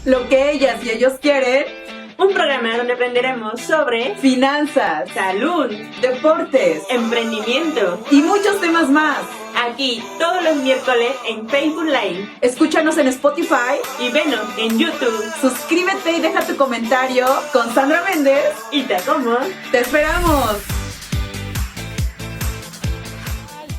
Lo que ellas y ellos quieren. Un programa donde aprenderemos sobre Finanzas, salud, deportes emprendimiento y muchos temas más. aquí todos los miércoles en Facebook Live. Escúchanos en Spotify Y venos en YouTube. Suscríbete y deja tu comentario con Sandra Méndez y Tacomo. ¡Te esperamos!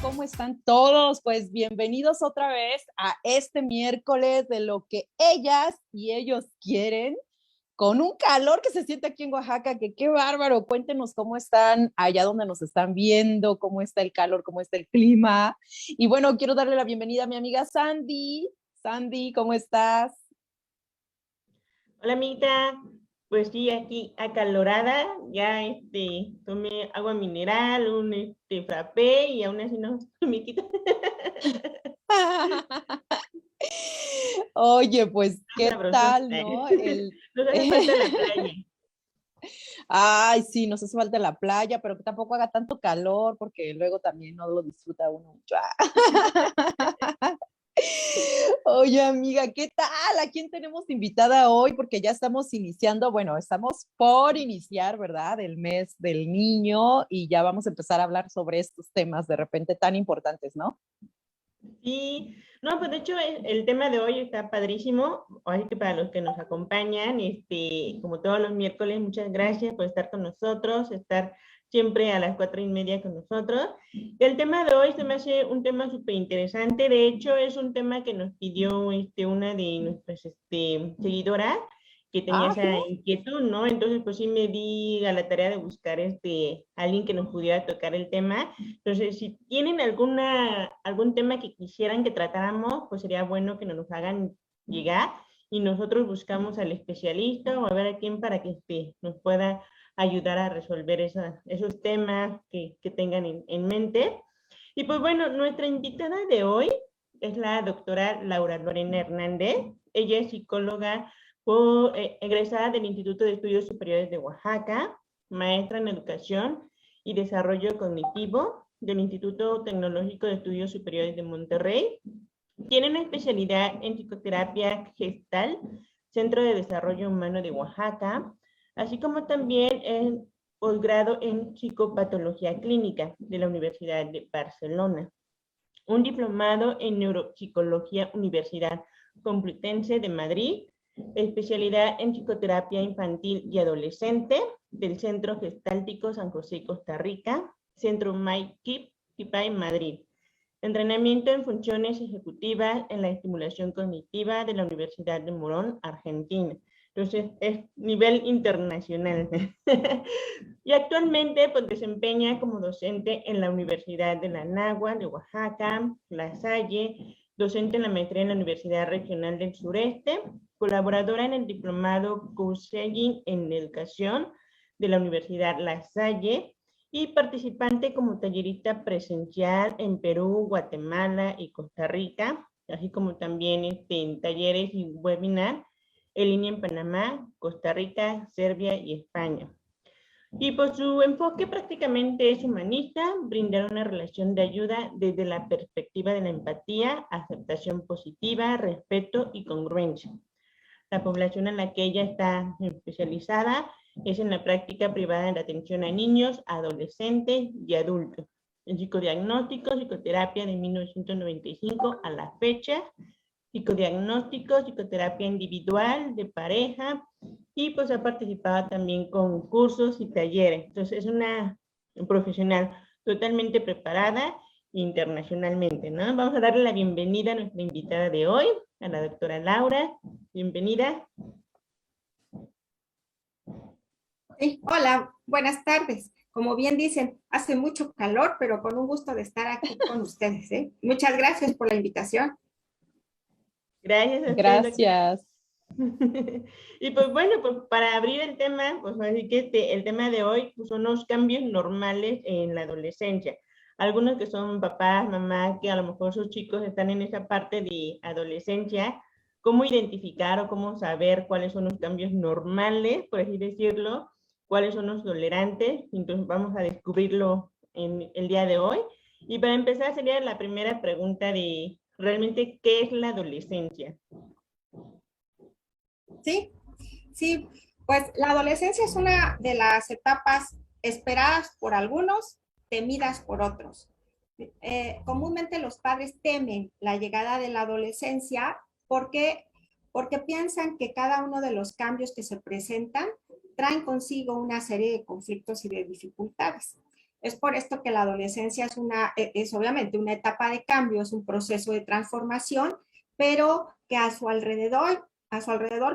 ¿Cómo están todos? Pues bienvenidos otra vez a este miércoles de lo que ellas y ellos quieren, con un calor que se siente aquí en Oaxaca, que qué bárbaro. Cuéntenos cómo están allá donde nos están viendo, cómo está el calor, cómo está el clima. Y bueno, quiero darle la bienvenida a mi amiga Sandy. Sandy, ¿cómo estás? Hola, amiguita. Pues sí, aquí acalorada, ya tomé agua mineral, un frappé y aún así no me quita. Oye, pues, ¿qué tal, no? no? Nos hace falta la playa. Ay, sí, nos hace falta la playa, pero que tampoco haga tanto calor, porque luego también no lo disfruta uno mucho. Oye, amiga, ¿qué tal? ¿A quién tenemos invitada hoy? Porque ya estamos iniciando, bueno, estamos por iniciar, ¿verdad? El mes del niño y ya vamos a empezar a hablar sobre estos temas de repente tan importantes, ¿no? Sí, no, pues de hecho el tema de hoy está padrísimo. Así que para los que nos acompañan, como todos los miércoles, muchas gracias por estar con nosotros, estar siempre a las 4:30 con nosotros. El tema de hoy se me hace un tema súper interesante. De hecho, es un tema que nos pidió una de nuestras seguidoras que tenía esa inquietud, ¿no? Entonces, pues sí me di a la tarea de buscar alguien que nos pudiera tocar el tema. Entonces, si tienen algún tema que quisieran que tratáramos, pues sería bueno que nos hagan llegar y nosotros buscamos al especialista o a ver a quién para que nos pueda ayudar a resolver esos temas que tengan en mente. Y pues bueno, nuestra invitada de hoy es la doctora Laura Lorena Hernández. Ella es psicóloga egresada del Instituto de Estudios Superiores de Oaxaca, maestra en educación y desarrollo cognitivo del Instituto Tecnológico de Estudios Superiores de Monterrey. Tiene una especialidad en psicoterapia gestal, Centro de Desarrollo Humano de Oaxaca, así como también en posgrado en psicopatología clínica de la Universidad de Barcelona. Un diplomado en neuropsicología Universidad Complutense de Madrid, especialidad en psicoterapia infantil y adolescente del Centro Gestáltico San José, Costa Rica, Centro Maikip, Tipay, Madrid. Entrenamiento en funciones ejecutivas en la estimulación cognitiva de la Universidad de Morón, Argentina. Entonces, es nivel internacional. Y actualmente, pues, desempeña como docente en la Universidad de la Nahua, de Oaxaca, La Salle, docente en la maestría en la Universidad Regional del Sureste, colaboradora en el diplomado Counseling en Educación de la Universidad La Salle, y participante como tallerista presencial en Perú, Guatemala y Costa Rica, así como también en talleres y webinar en línea en Panamá, Costa Rica, Serbia y España. Y pues su enfoque prácticamente es humanista, brindar una relación de ayuda desde la perspectiva de la empatía, aceptación positiva, respeto y congruencia. La población en la que ella está especializada es en la práctica privada de atención a niños, adolescentes y adultos. En psicodiagnóstico, psicoterapia de 1995 a la fecha, psicodiagnóstico, psicoterapia individual, de pareja, y pues ha participado también con cursos y talleres. Entonces es una profesional totalmente preparada internacionalmente, ¿no? Vamos a darle la bienvenida a nuestra invitada de hoy, a la doctora Laura. Bienvenida. Sí, hola, buenas tardes. Como bien dicen, hace mucho calor, pero con un gusto de estar aquí con ustedes, ¿eh? Muchas gracias por la invitación. Gracias a usted, Gracias. Y pues bueno, pues para abrir el tema, pues así que el tema de hoy pues, son los cambios normales en la adolescencia. Algunos que son papás, mamás, que a lo mejor sus chicos están en esa parte de adolescencia, cómo identificar o cómo saber cuáles son los cambios normales, por así decirlo, cuáles son los tolerantes. Entonces vamos a descubrirlo en el día de hoy. Y para empezar sería la primera pregunta de realmente qué es la adolescencia. Sí, sí, pues la adolescencia es una de las etapas esperadas por algunos, temidas por otros. Comúnmente los padres temen la llegada de la adolescencia porque, porque piensan que cada uno de los cambios que se presentan traen consigo una serie de conflictos y de dificultades. Es por esto que la adolescencia es obviamente una etapa de cambio, es un proceso de transformación, pero que a su alrededor,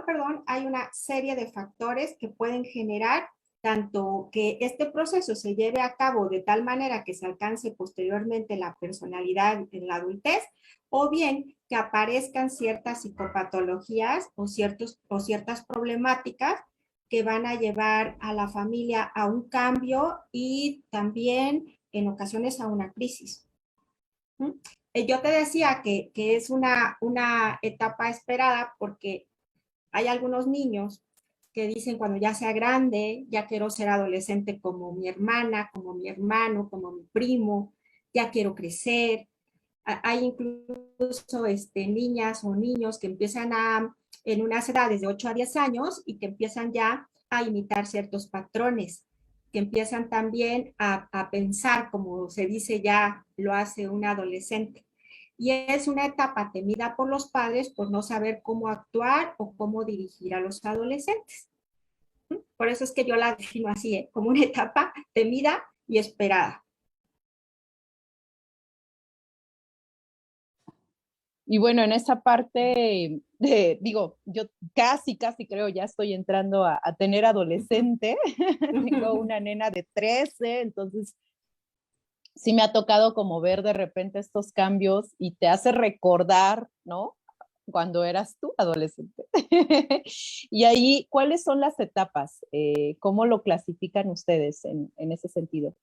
perdón, hay una serie de factores que pueden generar tanto que este proceso se lleve a cabo de tal manera que se alcance posteriormente la personalidad en la adultez, o bien que aparezcan ciertas psicopatologías o ciertas problemáticas que van a llevar a la familia a un cambio y también en ocasiones a una crisis. Yo te decía que es una etapa esperada porque hay algunos niños que dicen cuando ya sea grande, ya quiero ser adolescente como mi hermana, como mi hermano, como mi primo, ya quiero crecer. Hay incluso niñas o niños que empiezan en unas edades de 8 a 10 años y que empiezan ya a imitar ciertos patrones, que empiezan también a pensar como se dice ya lo hace un adolescente. Y es una etapa temida por los padres por no saber cómo actuar o cómo dirigir a los adolescentes. Por eso es que yo la defino así, como una etapa temida y esperada. Y bueno, en esa parte digo, yo casi creo ya estoy entrando a tener adolescente. Tengo una nena de 13, entonces sí me ha tocado como ver de repente estos cambios y te hace recordar, ¿no? Cuando eras tú adolescente. Y ahí, ¿cuáles son las etapas? ¿Cómo lo clasifican ustedes en ese sentido?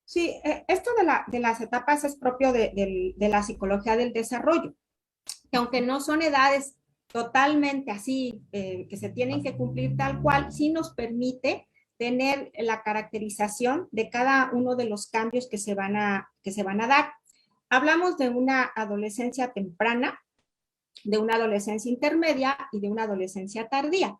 Sí, esto de las etapas es propio de la psicología del desarrollo, que aunque no son edades totalmente así, que se tienen que cumplir tal cual, sí nos permite tener la caracterización de cada uno de los cambios que se van a dar. Hablamos de una adolescencia temprana, de una adolescencia intermedia y de una adolescencia tardía.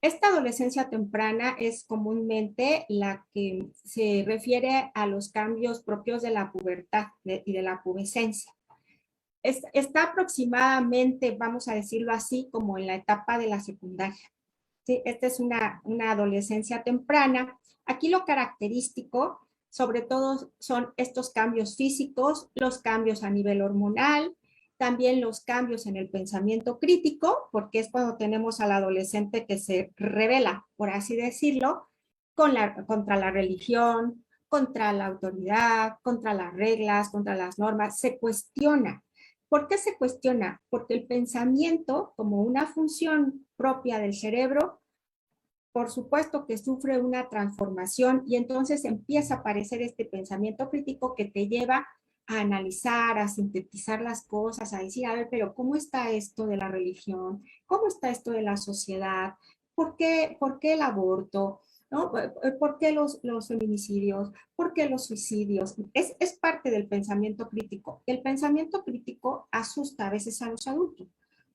Esta adolescencia temprana es comúnmente la que se refiere a los cambios propios de la pubertad y de la pubescencia. Está aproximadamente, vamos a decirlo así, como en la etapa de la secundaria. ¿Sí? Esta es una adolescencia temprana. Aquí lo característico, sobre todo, son estos cambios físicos, los cambios a nivel hormonal, también los cambios en el pensamiento crítico, porque es cuando tenemos al adolescente que se revela, por así decirlo, contra la religión, contra la autoridad, contra las reglas, contra las normas, se cuestiona. ¿Por qué se cuestiona? Porque el pensamiento, como una función propia del cerebro, por supuesto que sufre una transformación y entonces empieza a aparecer este pensamiento crítico que te lleva a analizar, a sintetizar las cosas, a decir, a ver, pero ¿cómo está esto de la religión? ¿Cómo está esto de la sociedad? Por qué el aborto? ¿No? ¿Por qué los feminicidios? ¿Por qué los suicidios? Es parte del pensamiento crítico. El pensamiento crítico asusta a veces a los adultos.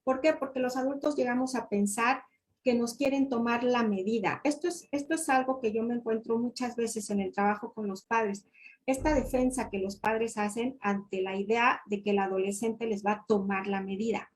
¿Por qué? Porque los adultos llegamos a pensar que nos quieren tomar la medida. Esto es algo que yo me encuentro muchas veces en el trabajo con los padres. Esta defensa que los padres hacen ante la idea de que el adolescente les va a tomar la medida.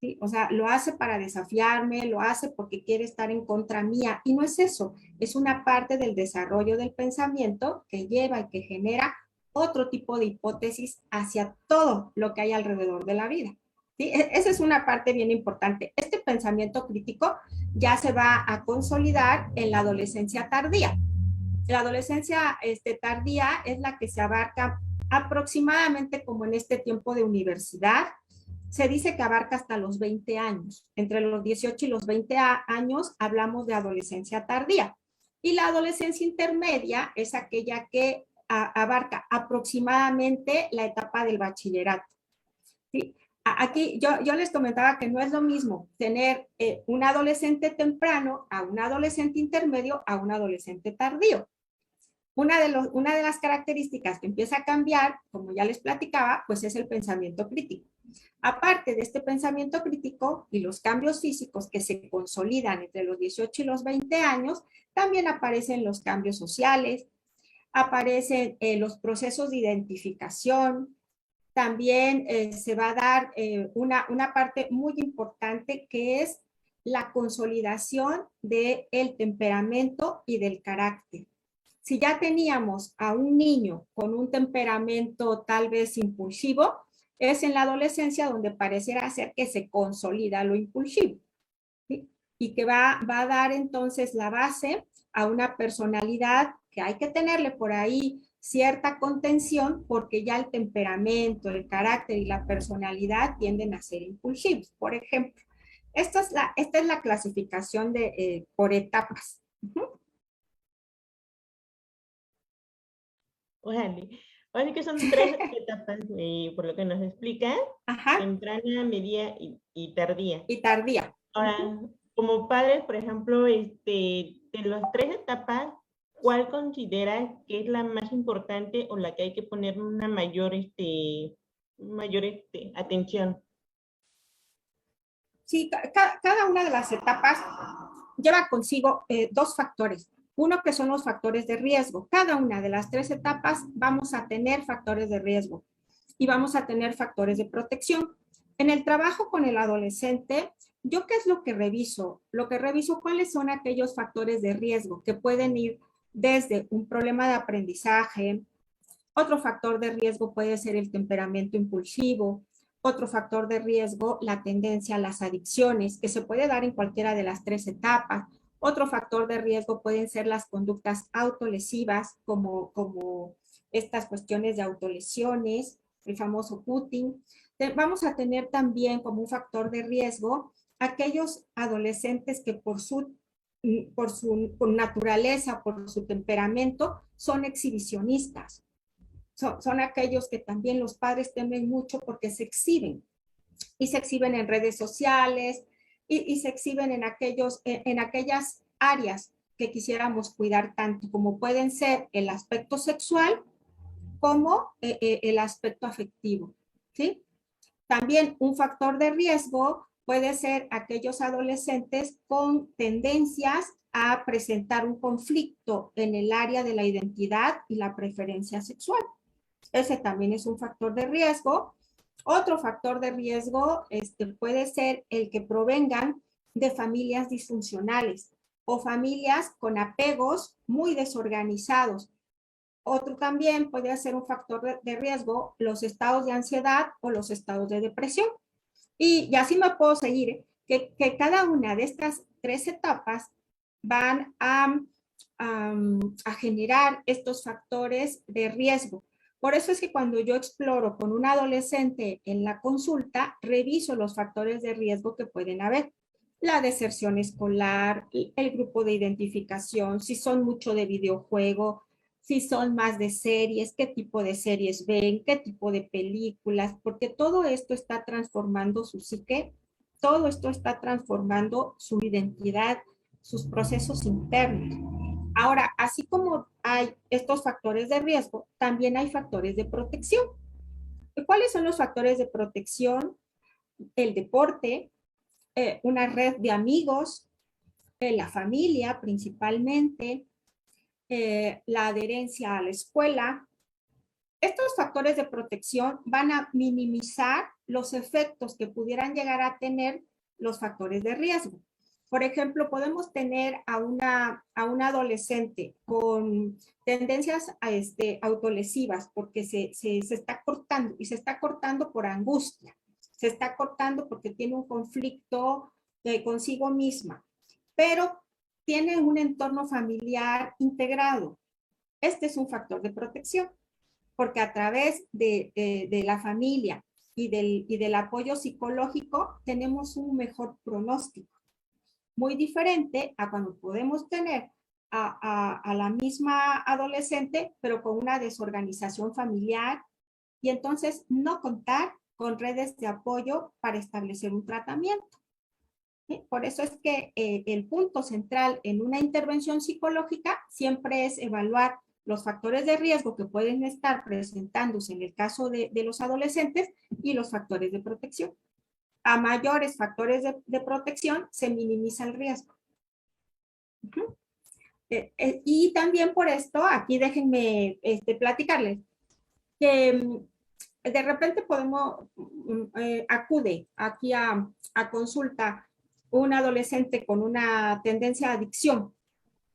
¿Sí? O sea, lo hace para desafiarme, lo hace porque quiere estar en contra mía. Y no es eso, es una parte del desarrollo del pensamiento que lleva y que genera otro tipo de hipótesis hacia todo lo que hay alrededor de la vida. ¿Sí? Esa es una parte bien importante. Este pensamiento crítico ya se va a consolidar en la adolescencia tardía. La adolescencia tardía es la que se abarca aproximadamente como en este tiempo de universidad. Se dice que abarca hasta los 20 años. Entre los 18 y los 20 años hablamos de adolescencia tardía. Y la adolescencia intermedia es aquella que abarca aproximadamente la etapa del bachillerato. ¿Sí? Aquí yo les comentaba que no es lo mismo tener un adolescente temprano a un adolescente intermedio a un adolescente tardío. Una de las características que empieza a cambiar, como ya les platicaba, pues es el pensamiento crítico. Aparte de este pensamiento crítico y los cambios físicos que se consolidan entre los 18 y los 20 años, también aparecen los cambios sociales, aparecen los procesos de identificación, también se va a dar una parte muy importante que es la consolidación del temperamento y del carácter. Si ya teníamos a un niño con un temperamento tal vez impulsivo, es en la adolescencia donde pareciera ser que se consolida lo impulsivo, ¿sí? Y que va a dar entonces la base a una personalidad que hay que tenerle por ahí cierta contención porque ya el temperamento, el carácter y la personalidad tienden a ser impulsivos. Por ejemplo, esta es la clasificación por etapas. Órale. Así que son tres etapas, por lo que nos explica, Ajá. temprana, media y tardía. Y tardía. Ahora, como padres, por ejemplo, de las tres etapas, ¿cuál consideras que es la más importante o la que hay que poner una mayor atención? Sí, cada una de las etapas lleva consigo dos factores. Uno que son los factores de riesgo. Cada una de las tres etapas vamos a tener factores de riesgo y vamos a tener factores de protección. En el trabajo con el adolescente, ¿yo qué es lo que reviso? Lo que reviso, ¿cuáles son aquellos factores de riesgo que pueden ir desde un problema de aprendizaje? Otro factor de riesgo puede ser el temperamento impulsivo. Otro factor de riesgo, la tendencia a las adicciones, que se puede dar en cualquiera de las tres etapas. Otro factor de riesgo pueden ser las conductas autolesivas, como estas cuestiones de autolesiones, el famoso cutting. Vamos a tener también como un factor de riesgo aquellos adolescentes que por su naturaleza, por su temperamento, son exhibicionistas. Son aquellos que también los padres temen mucho porque se exhiben. Y se exhiben en redes sociales y se exhiben en aquellas áreas que quisiéramos cuidar tanto, como pueden ser el aspecto sexual como el aspecto afectivo, ¿sí? También un factor de riesgo puede ser aquellos adolescentes con tendencias a presentar un conflicto en el área de la identidad y la preferencia sexual. Ese también es un factor de riesgo. Otro factor de riesgo puede ser el que provengan de familias disfuncionales o familias con apegos muy desorganizados. Otro también puede ser un factor de riesgo, los estados de ansiedad o los estados de depresión. Y así me puedo seguir, que cada una de estas tres etapas van a generar estos factores de riesgo. Por eso es que cuando yo exploro con un adolescente en la consulta, reviso los factores de riesgo que pueden haber. La deserción escolar, el grupo de identificación, si son mucho de videojuego, si son más de series, qué tipo de series ven, qué tipo de películas, porque todo esto está transformando su psique, todo esto está transformando su identidad, sus procesos internos. Ahora, así como hay estos factores de riesgo, también hay factores de protección. ¿Cuáles son los factores de protección? El deporte, una red de amigos, la familia principalmente, la adherencia a la escuela. Estos factores de protección van a minimizar los efectos que pudieran llegar a tener los factores de riesgo. Por ejemplo, podemos tener a una adolescente con tendencias autolesivas porque se está cortando y se está cortando por angustia, se está cortando porque tiene un conflicto consigo misma, pero tiene un entorno familiar integrado. Este es un factor de protección porque a través de la familia y del apoyo psicológico tenemos un mejor pronóstico. Muy diferente a cuando podemos tener a la misma adolescente, pero con una desorganización familiar y entonces no contar con redes de apoyo para establecer un tratamiento. ¿Sí? Por eso es que el punto central en una intervención psicológica siempre es evaluar los factores de riesgo que pueden estar presentándose en el caso de los adolescentes y los factores de protección. A mayores factores de protección se minimiza el riesgo. Y también por esto, aquí déjenme platicarles que de repente acude aquí a consulta un adolescente con una tendencia a adicción,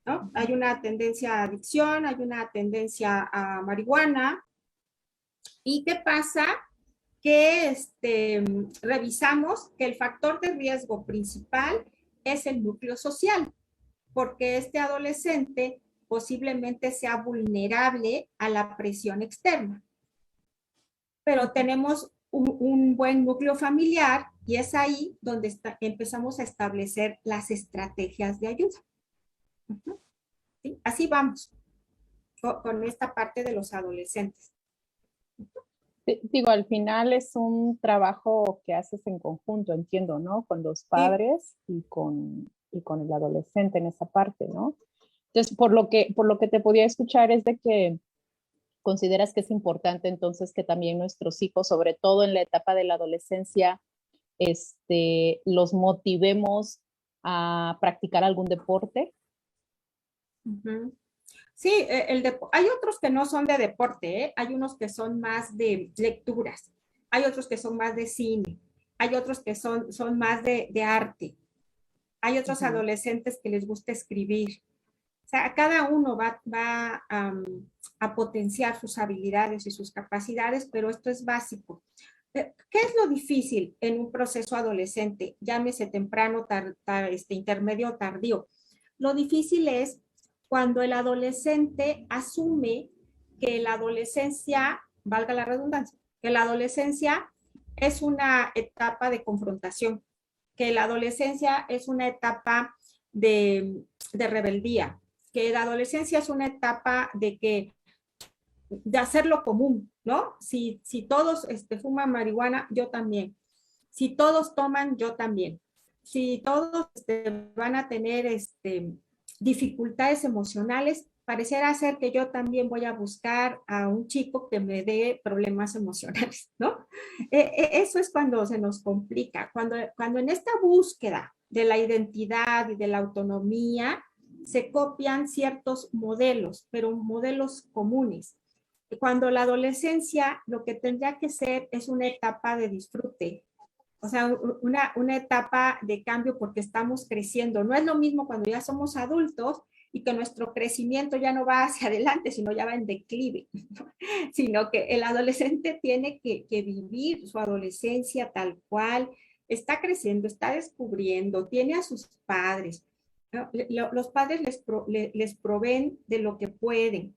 ¿no? Hay una tendencia a adicción, hay una tendencia a marihuana. ¿Y qué pasa? Que revisamos que el factor de riesgo principal es el núcleo social, porque este adolescente posiblemente sea vulnerable a la presión externa. Pero tenemos un buen núcleo familiar y es ahí donde empezamos a establecer las estrategias de ayuda. ¿Sí? Así vamos con esta parte de los adolescentes. Digo, al final es un trabajo que haces en conjunto, entiendo, ¿no? Con los padres y con el adolescente en esa parte, ¿no? Entonces, por lo que te podía escuchar es de que consideras que es importante entonces que también nuestros hijos, sobre todo en la etapa de la adolescencia, los motivemos a practicar algún deporte. Sí, hay otros que no son de deporte, ¿eh? Hay unos que son más de lecturas, hay otros que son más de cine, hay otros que son más de arte, hay otros adolescentes que les gusta escribir. O sea, cada uno va a potenciar sus habilidades y sus capacidades, pero esto es básico. ¿Qué es lo difícil en un proceso adolescente? Llámese temprano, intermedio o tardío. Lo difícil es cuando el adolescente asume que la adolescencia, valga la redundancia, que la adolescencia es una etapa de confrontación, que la adolescencia es una etapa de rebeldía, que la adolescencia es una etapa de hacer lo común, ¿no? Si todos fuman marihuana, yo también. Si todos toman, yo también. Si todos van a tener dificultades emocionales, pareciera ser que yo también voy a buscar a un chico que me dé problemas emocionales, ¿no? Eso es cuando se nos complica, cuando en esta búsqueda de la identidad y de la autonomía se copian ciertos modelos, pero modelos comunes. Cuando la adolescencia lo que tendría que ser es una etapa de disfrute, o sea, una etapa de cambio porque estamos creciendo. No es lo mismo cuando ya somos adultos y que nuestro crecimiento ya no va hacia adelante, sino ya va en declive, ¿no? Sino que el adolescente tiene que vivir su adolescencia tal cual, está creciendo, está descubriendo, tiene a sus padres, ¿no? Los padres les proveen de lo que pueden.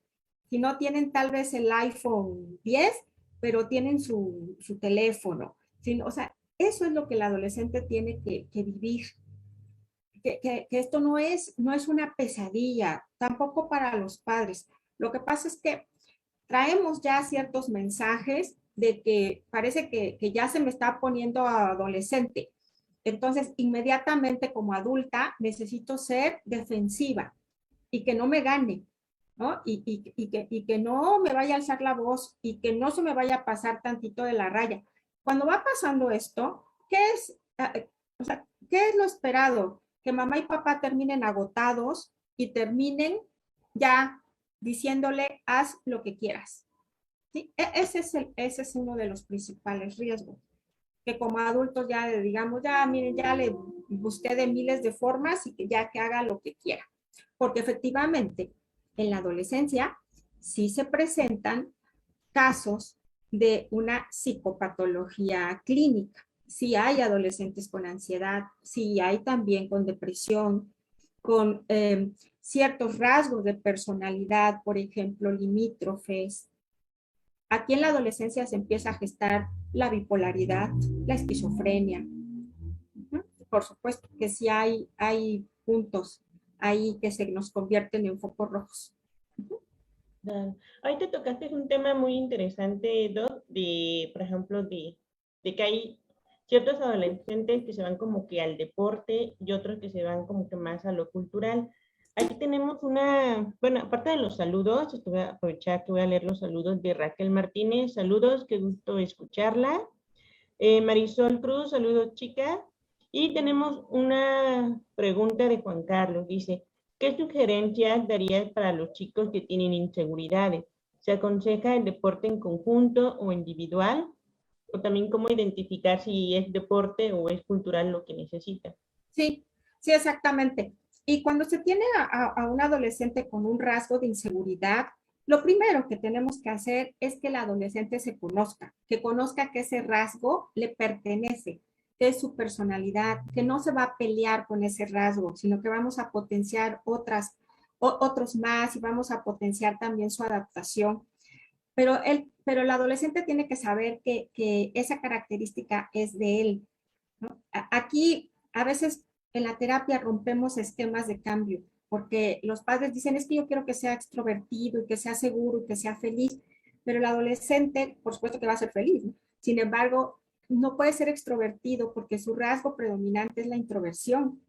Si no tienen tal vez el iPhone 10, pero tienen su teléfono. O sea, eso es lo que el adolescente tiene que vivir. Que esto no es una pesadilla, tampoco para los padres. Lo que pasa es que traemos ya ciertos mensajes de que parece que ya se me está poniendo adolescente. Entonces, inmediatamente como adulta necesito ser defensiva y que no me gane, ¿no? Y que no me vaya a alzar la voz y que no se me vaya a pasar tantito de la raya. Cuando va pasando esto, ¿qué es, o sea, qué es lo esperado? Que mamá y papá terminen agotados y terminen ya diciéndole, haz lo que quieras. ¿Sí? Ese es uno de los principales riesgos. Que como adultos ya le digamos, ya miren, ya le busqué de miles de formas y que ya que haga lo que quiera. Porque efectivamente, en la adolescencia sí se presentan casos de una psicopatología clínica. Sí hay adolescentes con ansiedad, sí hay también con depresión, con ciertos rasgos de personalidad, por ejemplo, limítrofes. Aquí en la adolescencia se empieza a gestar la bipolaridad, la esquizofrenia. Por supuesto que sí hay puntos ahí que se nos convierten en focos rojos. Ahorita tocaste un tema muy interesante, Doc, por ejemplo, de que hay ciertos adolescentes que se van como que al deporte y otros que se van como que más a lo cultural. Aquí tenemos bueno, aparte de los saludos, voy a aprovechar que voy a leer los saludos de Raquel Martínez. Saludos, qué gusto escucharla. Marisol Cruz, saludos chica. Y tenemos una pregunta de Juan Carlos. Dice, ¿qué sugerencias darías para los chicos que tienen inseguridades? ¿Se aconseja el deporte en conjunto o individual? O también cómo identificar si es deporte o es cultural lo que necesita. Sí, sí, exactamente. Y cuando se tiene a un adolescente con un rasgo de inseguridad, lo primero que tenemos que hacer es que el adolescente se conozca, que conozca que ese rasgo le pertenece, que es su personalidad, que no se va a pelear con ese rasgo, sino que vamos a potenciar otros más y vamos a potenciar también su adaptación. Pero el adolescente tiene que saber que esa característica es de él, ¿no? Aquí a veces en la terapia rompemos esquemas de cambio, porque los padres dicen, es que yo quiero que sea extrovertido y que sea seguro y que sea feliz, pero el adolescente, por supuesto que va a ser feliz, ¿no? Sin embargo, no puede ser extrovertido porque su rasgo predominante es la introversión.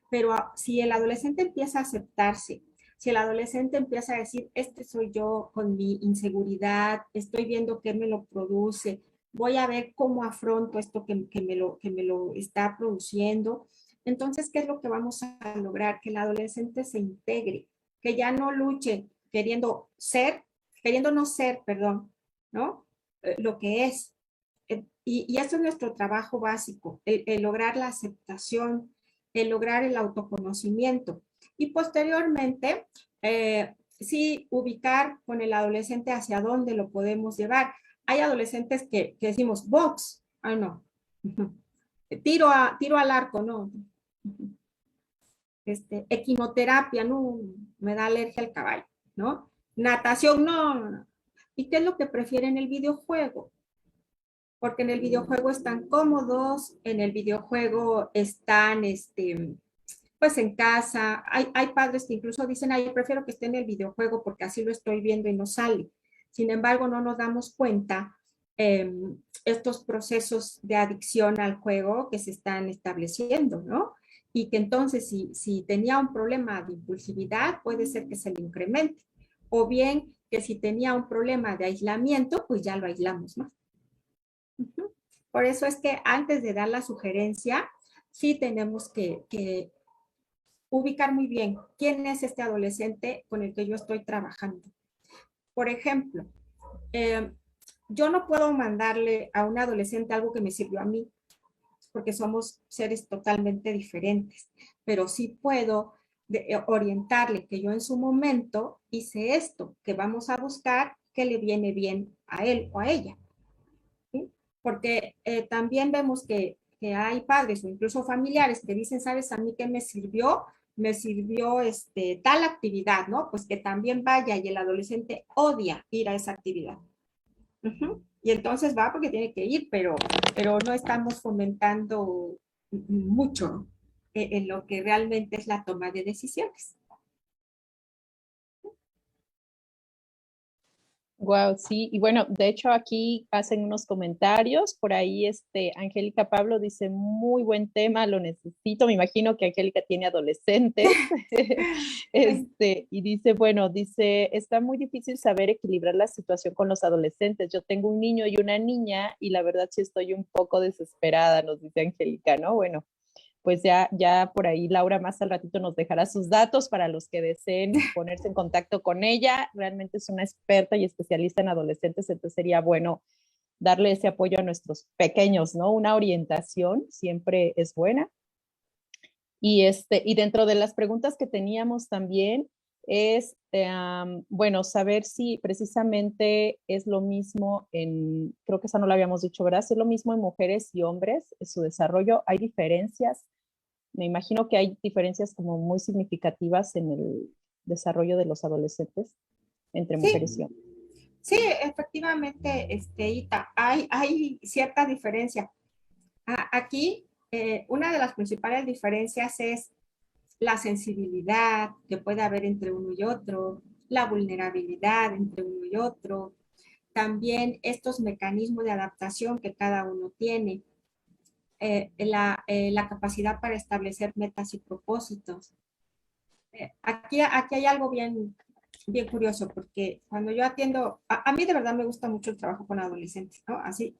Pero si el adolescente empieza a aceptarse, si el adolescente empieza a decir, este soy yo con mi inseguridad, estoy viendo qué me lo produce, voy a ver cómo afronto esto que me lo está produciendo. Entonces, ¿qué es lo que vamos a lograr? Que el adolescente se integre, que ya no luche queriendo ser, queriendo no ser, perdón, ¿no? Lo que es. Y eso es nuestro trabajo básico, el lograr la aceptación, el lograr el autoconocimiento. Y posteriormente, sí, ubicar con el adolescente hacia dónde lo podemos llevar. Hay adolescentes que decimos, box, ah, no, tiro al arco, no, equinoterapia, no, me da alergia al caballo, ¿no? Natación, no, no, no. ¿Y qué es lo que prefieren el videojuego? Porque en el videojuego están cómodos, en el videojuego están, pues en casa. Hay padres que incluso dicen, ay, prefiero que esté en el videojuego porque así lo estoy viendo y no sale. Sin embargo, no nos damos cuenta estos procesos de adicción al juego que se están estableciendo, ¿no? Y que entonces si tenía un problema de impulsividad, puede ser que se le incremente. O bien que si tenía un problema de aislamiento, pues ya lo aislamos más. Por eso es que antes de dar la sugerencia, sí tenemos que ubicar muy bien quién es este adolescente con el que yo estoy trabajando. Por ejemplo, yo no puedo mandarle a un adolescente algo que me sirvió a mí, porque somos seres totalmente diferentes, pero sí puedo orientarle que yo en su momento hice esto, que vamos a buscar que le viene bien a él o a ella. ¿Sí? Porque también vemos que hay padres o incluso familiares que dicen, ¿sabes a mí qué me sirvió? Me sirvió tal actividad, ¿no? Pues que también vaya y el adolescente odia ir a esa actividad. Y entonces va porque tiene que ir, pero no estamos fomentando mucho en lo que realmente es la toma de decisiones. Wow, sí, y bueno, de hecho aquí hacen unos comentarios, por ahí Angélica Pablo dice, muy buen tema, lo necesito, me imagino que Angélica tiene adolescentes, y dice, bueno, dice, está muy difícil saber equilibrar la situación con los adolescentes, yo tengo un niño y una niña, y la verdad sí estoy un poco desesperada, nos dice Angélica, ¿no? Bueno, pues ya por ahí Laura más al ratito nos dejará sus datos para los que deseen ponerse en contacto con ella. Realmente es una experta y especialista en adolescentes, entonces sería bueno darle ese apoyo a nuestros pequeños, ¿no? Una orientación siempre es buena. Y dentro de las preguntas que teníamos también es, bueno, saber si precisamente es lo mismo creo que esa no lo habíamos dicho, ¿verdad? Si es lo mismo en mujeres y hombres, en su desarrollo, ¿hay diferencias? Me imagino que hay diferencias como muy significativas en el desarrollo de los adolescentes entre mujeres y Sí, hombres. sí, efectivamente, Ita, hay cierta diferencia. Aquí, una de las principales diferencias es la sensibilidad que puede haber entre uno y otro, la vulnerabilidad entre uno y otro, también estos mecanismos de adaptación que cada uno tiene, la capacidad para establecer metas y propósitos. Aquí hay algo bien, bien curioso, porque cuando yo atiendo, a mí de verdad me gusta mucho el trabajo con adolescentes, ¿no? Así,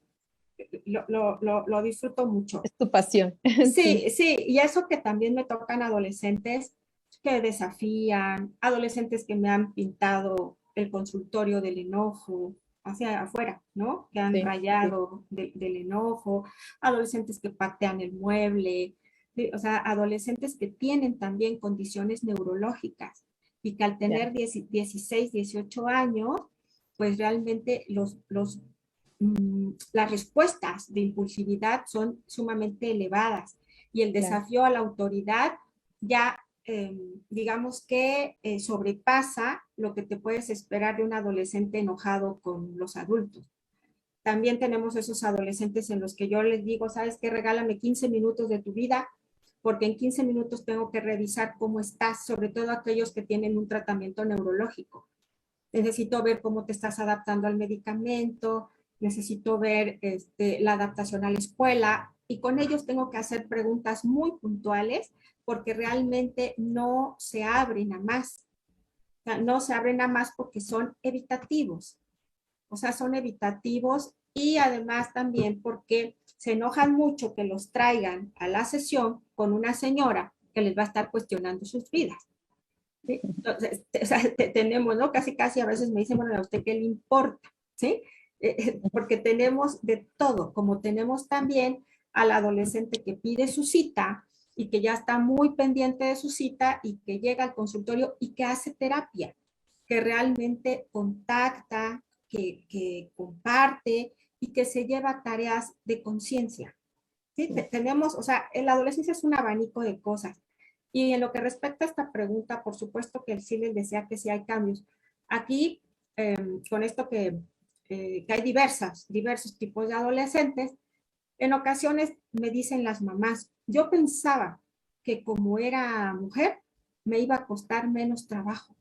lo disfruto mucho. Es tu pasión. Sí, sí, y eso que también me tocan adolescentes que desafían, adolescentes que me han pintado el consultorio del enojo hacia afuera, ¿no? Que han Sí, sí, rayado del enojo, adolescentes que patean el mueble, ¿sí? O sea, adolescentes que tienen también condiciones neurológicas y que al ya, tener 16, 18 años, pues realmente las respuestas de impulsividad son sumamente elevadas y el claro, desafío a la autoridad ya, digamos que sobrepasa lo que te puedes esperar de un adolescente enojado con los adultos. También tenemos esos adolescentes en los que yo les digo, ¿sabes qué? Regálame 15 minutos de tu vida, porque en 15 minutos tengo que revisar cómo estás, sobre todo aquellos que tienen un tratamiento neurológico. Necesito ver cómo te estás adaptando al medicamento, necesito ver la adaptación a la escuela y con ellos tengo que hacer preguntas muy puntuales porque realmente no se abren a más. O sea, no se abren a más porque son evitativos. O sea, son evitativos y además también porque se enojan mucho que los traigan a la sesión con una señora que les va a estar cuestionando sus vidas. ¿Sí? Entonces, o sea, tenemos, ¿no? Casi, casi a veces me dicen, bueno, ¿a usted qué le importa? ¿Sí? Porque tenemos de todo, como tenemos también al adolescente que pide su cita y que ya está muy pendiente de su cita y que llega al consultorio y que hace terapia, que realmente contacta, que comparte y que se lleva tareas de conciencia. ¿Sí? Tenemos, o sea, la adolescencia es un abanico de cosas. Y en lo que respecta a esta pregunta, por supuesto que sí les desea que sí hay cambios. Aquí, con esto que hay diversos tipos de adolescentes, en ocasiones me dicen las mamás, yo pensaba que como era mujer, me iba a costar menos trabajo,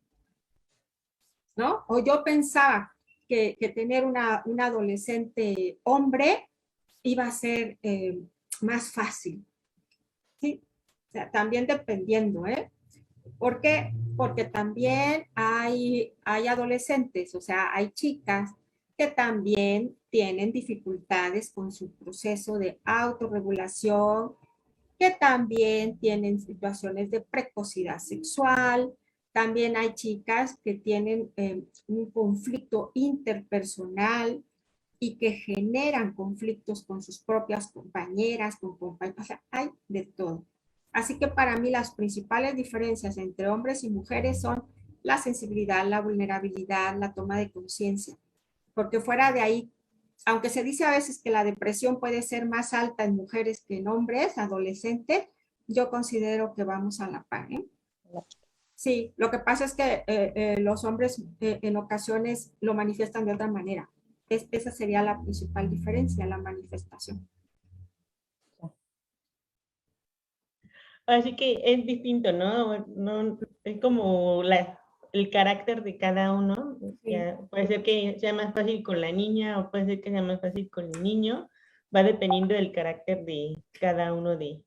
¿no? O yo pensaba que tener un adolescente hombre iba a ser más fácil, ¿sí? O sea, también dependiendo, ¿eh? ¿Por qué? Porque también hay adolescentes, o sea, hay chicas que también tienen dificultades con su proceso de autorregulación, que también tienen situaciones de precocidad sexual. También hay chicas que tienen un conflicto interpersonal y que generan conflictos con sus propias compañeras, con compañeros, o sea, hay de todo. Así que para mí las principales diferencias entre hombres y mujeres son la sensibilidad, la vulnerabilidad, la toma de conciencia, porque fuera de ahí, aunque se dice a veces que la depresión puede ser más alta en mujeres que en hombres, adolescentes, yo considero que vamos a la par, ¿eh? Sí, lo que pasa es que los hombres en ocasiones lo manifiestan de otra manera. Esa sería la principal diferencia, la manifestación. Así que es distinto, ¿no? No es como el carácter de cada uno. Sí. Ya, puede ser que sea más fácil con la niña o puede ser que sea más fácil con el niño. Va dependiendo del carácter de cada uno de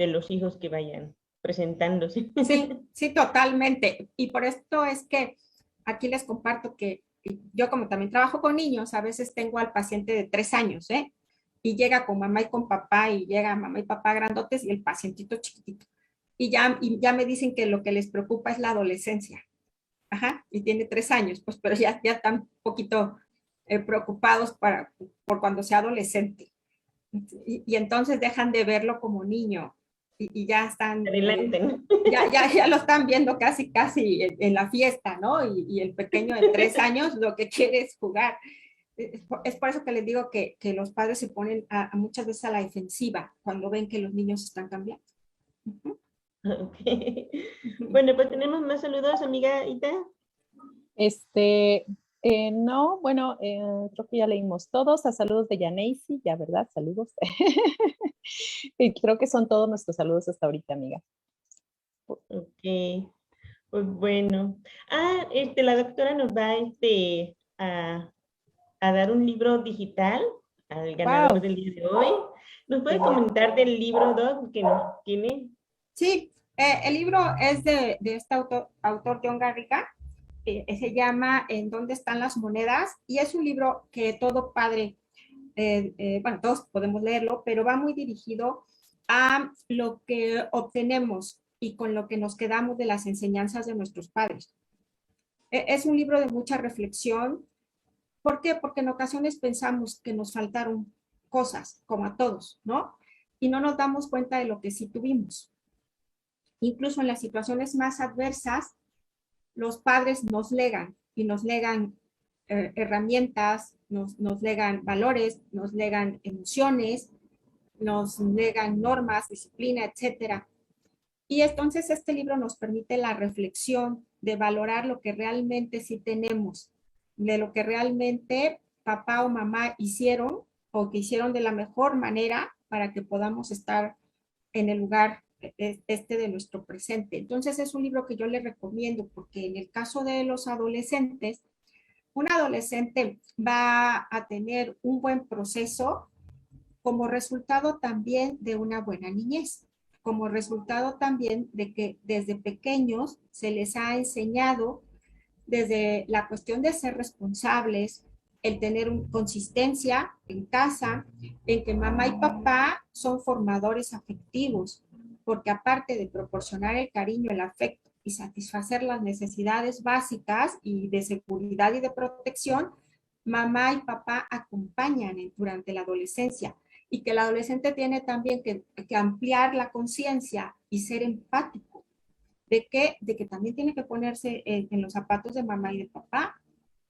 los hijos que vayan presentándose. Sí, sí, totalmente. Y por esto es que aquí les comparto que yo como también trabajo con niños, a veces tengo al paciente de 3 años, ¿eh? Y llega con mamá y con papá y llega mamá y papá grandotes y el pacientito chiquitito. Y ya me dicen que lo que les preocupa es la adolescencia. Ajá, y tiene 3 años, pues, pero ya están un poquito preocupados por cuando sea adolescente. Y entonces dejan de verlo como niño y ya están, Adelante, ¿no? ya lo están viendo casi, casi en la fiesta, ¿no? Y el pequeño de 3 años lo que quiere es jugar. Es por eso que les digo que los padres se ponen muchas veces a la defensiva cuando ven que los niños están cambiando. Okay. Bueno, pues tenemos más saludos, amiga Ita. No, bueno, creo que ya leímos todos. A saludos de Yaneisi, ya, ¿verdad? Saludos. Y creo que son todos nuestros saludos hasta ahorita, amiga. Ok, pues bueno. La doctora nos va a dar un libro digital al ganador Wow. del día de hoy. ¿Nos puede Genial. comentar del libro, Doc, que nos tiene? Sí, El libro es de este autor John Garriga, se llama ¿En dónde están las monedas? Y es un libro que todo padre, bueno, todos podemos leerlo, pero va muy dirigido a lo que obtenemos y con lo que nos quedamos de las enseñanzas de nuestros padres. Es un libro de mucha reflexión. ¿Por qué? Porque en ocasiones pensamos que nos faltaron cosas, como a todos, ¿no? Y no nos damos cuenta de lo que sí tuvimos. Incluso en las situaciones más adversas, los padres nos legan y nos legan herramientas, nos legan valores, nos legan emociones, nos legan normas, disciplina, etcétera. Y entonces este libro nos permite la reflexión de valorar lo que realmente sí tenemos, de lo que realmente papá o mamá hicieron o que hicieron de la mejor manera para que podamos estar en el lugar este de nuestro presente. Entonces es un libro que yo le recomiendo porque en el caso de los adolescentes, un adolescente va a tener un buen proceso como resultado también de una buena niñez, como resultado también de que desde pequeños se les ha enseñado desde la cuestión de ser responsables, el tener consistencia en casa, en que mamá y papá son formadores afectivos, porque aparte de proporcionar el cariño, el afecto y satisfacer las necesidades básicas y de seguridad y de protección, mamá y papá acompañan durante la adolescencia y que el adolescente tiene también que ampliar la conciencia y ser empático de que también tiene que ponerse en los zapatos de mamá y de papá.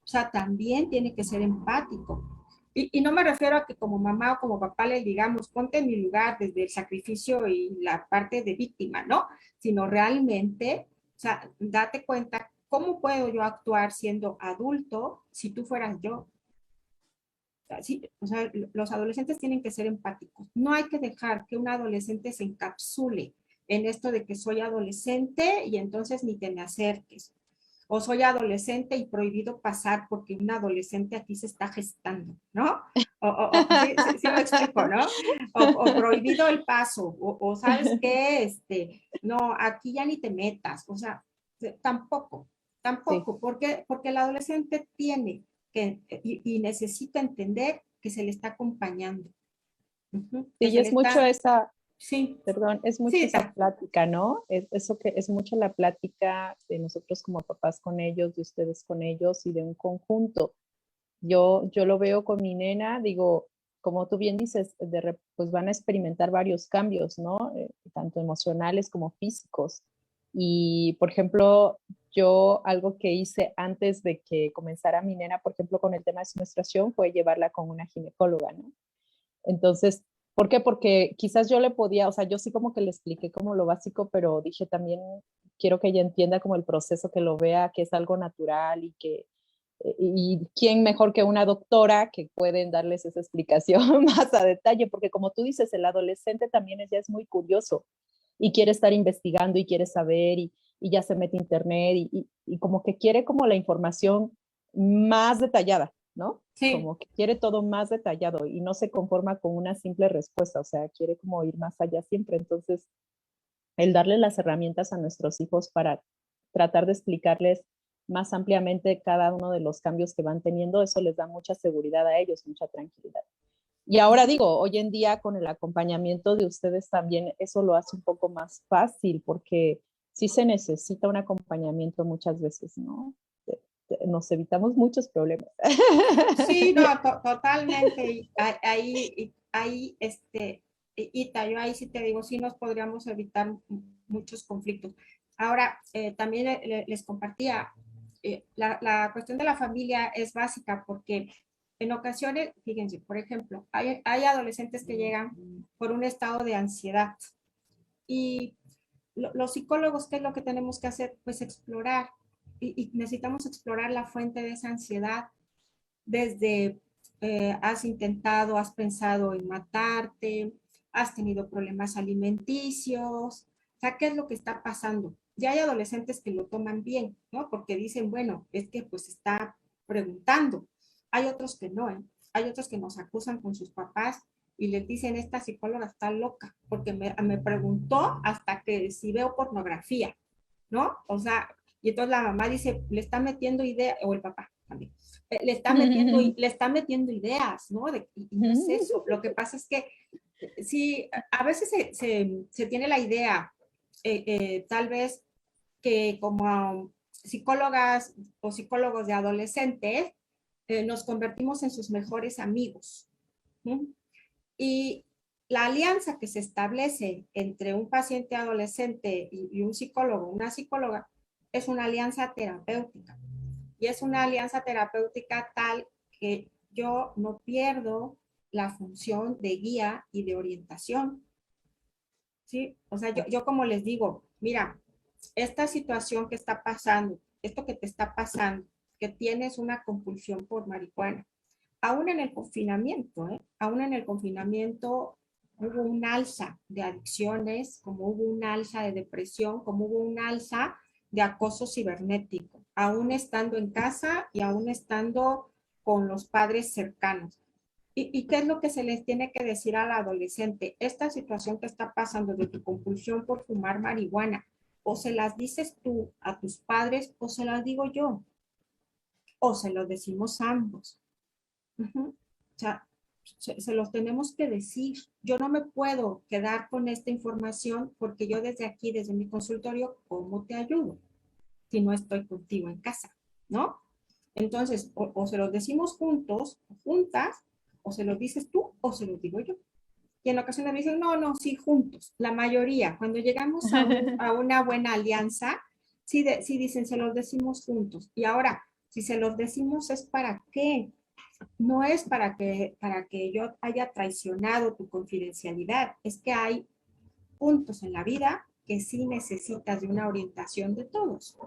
O sea, también tiene que ser empático. Y no me refiero a que como mamá o como papá le digamos, ponte en mi lugar desde el sacrificio y la parte de víctima, ¿no? Sino realmente, o sea, date cuenta, ¿cómo puedo yo actuar siendo adulto si tú fueras yo? Sí, o sea, los adolescentes tienen que ser empáticos. No hay que dejar que un adolescente se encapsule en esto de que soy adolescente y entonces ni te me acerques. O soy adolescente y prohibido pasar porque un adolescente aquí se está gestando, ¿no? Sí, sí, sí me explico, ¿no? O prohibido el paso, o sabes qué, no, aquí ya ni te metas, o sea, tampoco, Sí, tampoco, porque el adolescente tiene y necesita entender que se le está acompañando, sí, que y se le es mucho está, esa, sí, perdón, es mucho sí, esa plática, ¿no? Eso que es mucho la plática de nosotros como papás con ellos, de ustedes con ellos y de un conjunto. Yo lo veo con mi nena, digo, como tú bien dices, pues van a experimentar varios cambios, ¿no? Tanto emocionales como físicos. Y, por ejemplo, yo algo que hice antes de que comenzara mi nena, por ejemplo, con el tema de su menstruación, fue llevarla con una ginecóloga, ¿no? Entonces, ¿por qué? Porque quizás yo le podía, o sea, yo sí como que le expliqué como lo básico, pero dije también quiero que ella entienda como el proceso, que lo vea, que es algo natural y que y quién mejor que una doctora que pueden darles esa explicación más a detalle, porque como tú dices, el adolescente también ya es muy curioso y quiere estar investigando y quiere saber y ya se mete a internet y como que quiere como la información más detallada, ¿no? sí. Como que quiere todo más detallado y no se conforma con una simple respuesta, o sea, quiere como ir más allá siempre. Entonces, el darle las herramientas a nuestros hijos para tratar de explicarles más ampliamente cada uno de los cambios que van teniendo, eso les da mucha seguridad a ellos, mucha tranquilidad. Y ahora digo, hoy en día con el acompañamiento de ustedes también eso lo hace un poco más fácil porque sí se necesita un acompañamiento muchas veces, ¿no? Nos evitamos muchos problemas. Sí, no, totalmente. Y ahí, Ita, yo ahí sí te digo, sí nos podríamos evitar muchos conflictos. Ahora, también les compartía, la cuestión de la familia es básica porque en ocasiones, fíjense, por ejemplo, hay adolescentes que llegan por un estado de ansiedad y los psicólogos, ¿qué es lo que tenemos que hacer? Pues explorar y necesitamos explorar la fuente de esa ansiedad desde has intentado, has pensado en matarte, has tenido problemas alimenticios, o sea, ¿qué es lo que está pasando? Ya hay adolescentes que lo toman bien, ¿no? Porque dicen, bueno, es que pues está preguntando. Hay otros que no, ¿eh? Hay otros que nos acusan con sus papás y les dicen, esta psicóloga está loca, porque me preguntó hasta que si veo pornografía, ¿no? O sea, y entonces la mamá dice, le está metiendo idea, o el papá también, le está metiendo ideas, ¿no? Y no es eso. Lo que pasa es que sí, a veces se tiene la idea, tal vez que como psicólogas o psicólogos de adolescentes, nos convertimos en sus mejores amigos. ¿Sí? Y la alianza que se establece entre un paciente adolescente y un psicólogo, una psicóloga, es una alianza terapéutica. Y es una alianza terapéutica tal que yo no pierdo la función de guía y de orientación. ¿Sí? O sea, yo como les digo, mira, esta situación que está pasando, esto que te está pasando, que tienes una compulsión por marihuana, aún en el confinamiento, aún en el confinamiento hubo un alza de adicciones, como hubo un alza de depresión, como hubo un alza de acoso cibernético, aún estando en casa y aún estando con los padres cercanos. ¿Y qué es lo que se les tiene que decir al adolescente? Esta situación que está pasando de tu compulsión por fumar marihuana, o se las dices tú a tus padres o se las digo yo, o se los decimos ambos. O sea, se los tenemos que decir. Yo no me puedo quedar con esta información porque yo desde aquí, desde mi consultorio, ¿cómo te ayudo? Si no estoy contigo en casa, ¿no? Entonces, o se los decimos juntos, o juntas, o se los dices tú, o se los digo yo. Y en ocasiones me dicen, no, sí, juntos. La mayoría, cuando llegamos a una buena alianza, sí dicen, se los decimos juntos. Y ahora, si se los decimos, ¿es para qué? No es para que yo haya traicionado tu confidencialidad, es que hay puntos en la vida que sí necesitas de una orientación de todos.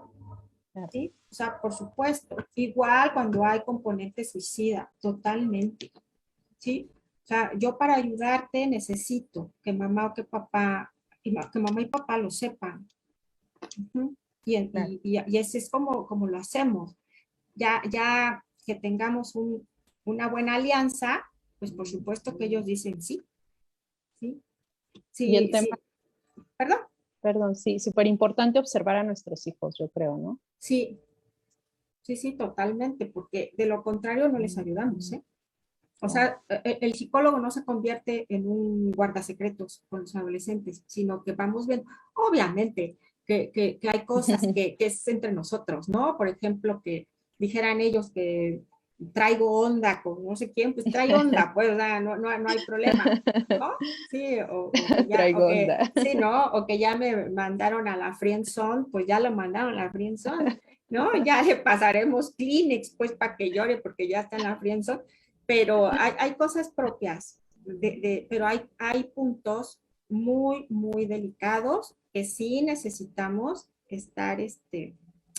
¿Sí? O sea, por supuesto, igual cuando hay componente suicida, totalmente. ¿Sí? O sea, yo para ayudarte necesito que mamá o que papá, que mamá y papá lo sepan. Y ese es como lo hacemos. Ya que tengamos una buena alianza, pues por supuesto que ellos dicen sí. Sí, sí, Y el tema, sí. ¿Perdón? perdón, sí, súper importante observar a nuestros hijos, yo creo, ¿no? Sí, sí, totalmente, porque de lo contrario no les ayudamos, ¿eh? O sea, el psicólogo no se convierte en un guardasecretos con los adolescentes, sino que vamos viendo, obviamente, que hay cosas que es entre nosotros, ¿no? Por ejemplo, que dijeran ellos que traigo onda con no sé quién, pues trae onda, pues, o sea, no hay problema, ¿no? Sí, o que ya, Traigo onda. sí, ¿no? O que ya me mandaron a la friendzone, pues ya lo mandaron a la friendzone, ¿no? Ya le pasaremos Kleenex, pues, para que llore, porque ya está en la friendzone, pero hay cosas propias, pero hay puntos muy, muy delicados que sí necesitamos estar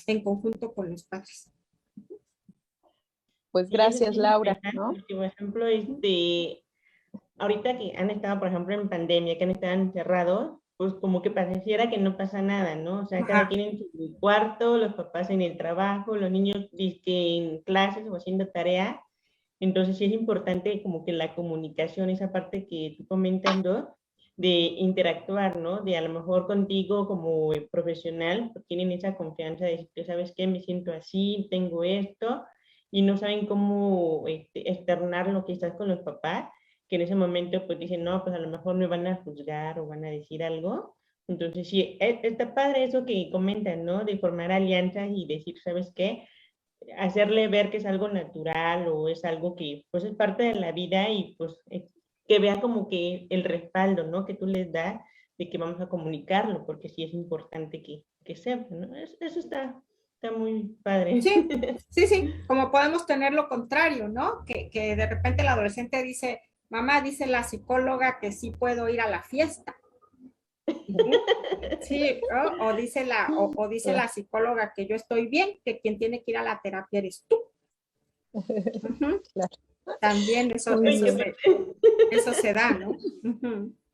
en conjunto con los padres. Pues Sí, eso gracias, sí es Laura, interesante, ¿no? porque, por ejemplo, ahorita que han estado, por ejemplo, en pandemia, que han estado encerrados, pues como que pareciera que no pasa nada, ¿no? O sea, cada Ajá. quien en su cuarto, los papás en el trabajo, los niños en clases o haciendo tarea. Entonces sí es importante como que la comunicación, esa parte que tú comentando, de interactuar, ¿no? De a lo mejor contigo como profesional, pues tienen esa confianza de decir, ¿sabes qué? Me siento así, tengo esto, y no saben cómo externar lo que estás con los papás, que en ese momento pues dicen, no, pues a lo mejor me van a juzgar o van a decir algo. Entonces sí, está padre eso que comentan, ¿no? De formar alianzas y decir, ¿sabes qué? Hacerle ver que es algo natural o es algo que pues es parte de la vida y pues que vea como que el respaldo, ¿no? Que tú les das de que vamos a comunicarlo, porque sí es importante que sepan, ¿no? Eso está muy padre. Sí, como podemos tener lo contrario, ¿no? Que de repente el adolescente dice, mamá, dice la psicóloga que sí puedo ir a la fiesta. Sí, o dice la psicóloga que yo estoy bien, que quien tiene que ir a la terapia eres tú. Claro. También eso se da, ¿no?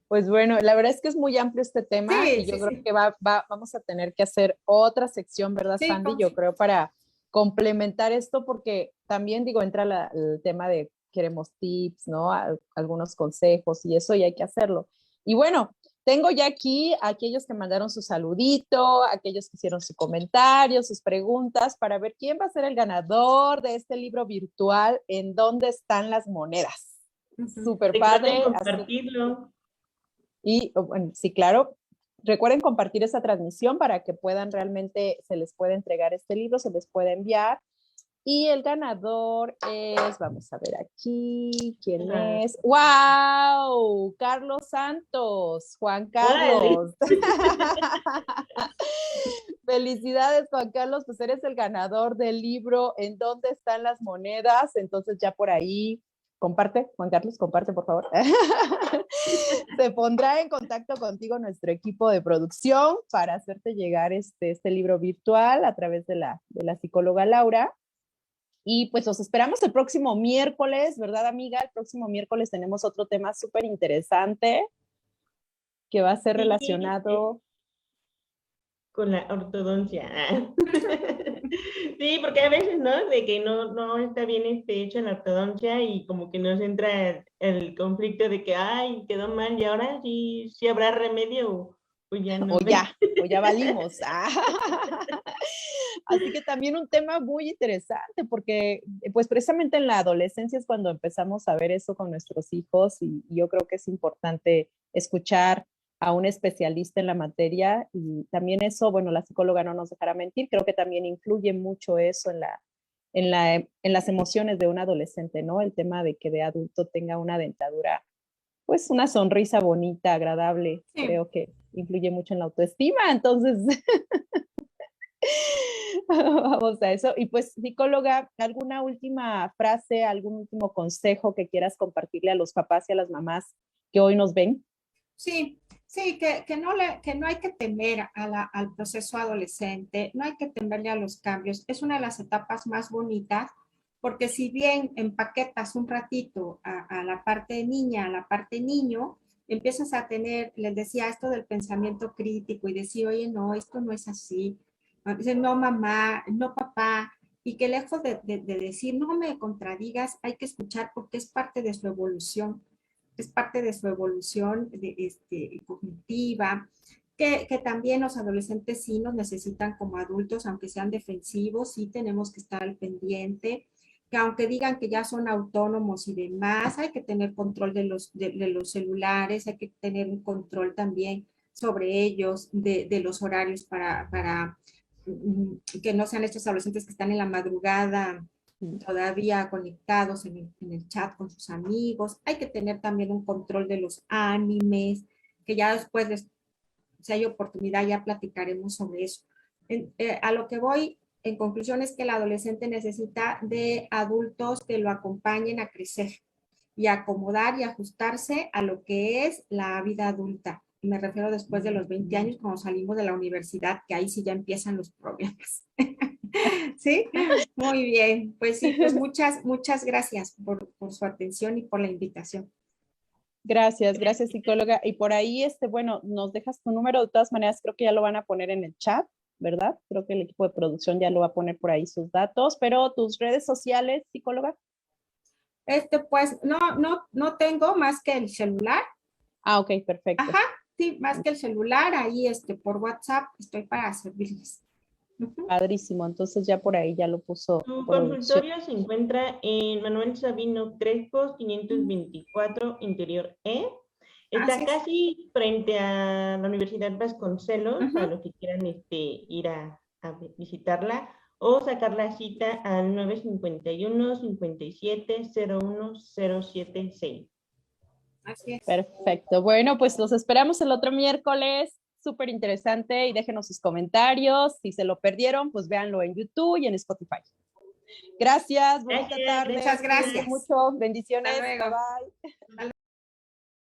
Pues bueno, la verdad es que es muy amplio este tema Sí, y yo sí, creo sí. que vamos a tener que hacer otra sección, ¿verdad, Sí, Sandy? Yo creo para complementar esto porque también digo, entra el tema de queremos tips, ¿no? Algunos consejos y eso, y hay que hacerlo. Y bueno, tengo ya aquí a aquellos que mandaron su saludito, aquellos que hicieron su comentario, sus preguntas, para ver quién va a ser el ganador de este libro virtual, ¿En dónde están las monedas? Súper padre. Compartirlo. Y bueno, sí, claro. Recuerden compartir esa transmisión para que puedan realmente, se les puede entregar este libro, se les puede enviar. Y el ganador es, vamos a ver aquí, ¿quién es? ¡Wow! Carlos Santos, Juan Carlos. Felicidades, Juan Carlos, pues eres el ganador del libro ¿En dónde están las monedas? Entonces ya por ahí, comparte, Juan Carlos, comparte por favor. Se pondrá en contacto contigo nuestro equipo de producción para hacerte llegar este libro virtual a través de la psicóloga Laura. Y pues los esperamos el próximo miércoles, ¿verdad, amiga? El próximo miércoles tenemos otro tema súper interesante que va a ser relacionado con la ortodoncia. Sí, porque a veces, ¿no? De que no está bien hecha la ortodoncia y como que nos entra el conflicto de que, ay, quedó mal y ahora sí habrá remedio o ya no. O ya valimos. Así que también un tema muy interesante porque pues precisamente en la adolescencia es cuando empezamos a ver eso con nuestros hijos y yo creo que es importante escuchar a un especialista en la materia y también eso, bueno, la psicóloga no nos dejará mentir, creo que también influye mucho eso en las emociones de un adolescente, ¿no? El tema de que de adulto tenga una dentadura, pues una sonrisa bonita, agradable, sí. Creo que influye mucho en la autoestima, entonces vamos a eso. Y pues, psicóloga, ¿alguna última frase, algún último consejo que quieras compartirle a los papás y a las mamás que hoy nos ven? Sí, que no hay que temer al proceso adolescente, no hay que temerle a los cambios. Es una de las etapas más bonitas, porque si bien empaquetas un ratito a la parte de niña, a la parte niño, empiezas a tener, les decía, esto del pensamiento crítico y decir, oye, no, esto no es así. Dice, no, mamá, no, papá. Y que lejos de decir, no me contradigas, hay que escuchar porque es parte de su evolución. Es parte de su evolución cognitiva, que también los adolescentes sí nos necesitan como adultos, aunque sean defensivos, sí tenemos que estar al pendiente, que aunque digan que ya son autónomos y demás, hay que tener control de los celulares, hay que tener un control también sobre ellos, de los horarios para que no sean estos adolescentes que están en la madrugada todavía conectados en el chat con sus amigos. Hay que tener también un control de los animes, que ya después, si hay oportunidad, ya platicaremos sobre eso. A lo que voy, en conclusión, es que el adolescente necesita de adultos que lo acompañen a crecer y a acomodar y ajustarse a lo que es la vida adulta. Me refiero después de los 20 años, cuando salimos de la universidad, que ahí sí ya empiezan los problemas. ¿Sí? Muy bien. Pues sí, pues muchas gracias por su atención y por la invitación. Gracias, psicóloga. Y por ahí, bueno, nos dejas tu número, de todas maneras, creo que ya lo van a poner en el chat, ¿verdad? Creo que el equipo de producción ya lo va a poner por ahí sus datos, pero tus redes sociales, psicóloga. Pues no tengo más que el celular. Ah, ok, perfecto. Ajá, sí, más que el celular, ahí por WhatsApp estoy para servirles. Padrísimo, entonces ya por ahí ya lo puso. Tu consultorio se encuentra en Manuel Sabino Crespo, 524, Interior E. Está casi frente a la Universidad Vasconcelos, para los que quieran ir a visitarla, o sacar la cita al 951-5701-076. Así es. Perfecto. Bueno, pues los esperamos el otro miércoles. Súper interesante y déjenos sus comentarios. Si se lo perdieron, pues véanlo en YouTube y en Spotify. Gracias. Bonita tarde. Muchas gracias. Mucho. Bendiciones. Hasta luego. Bye.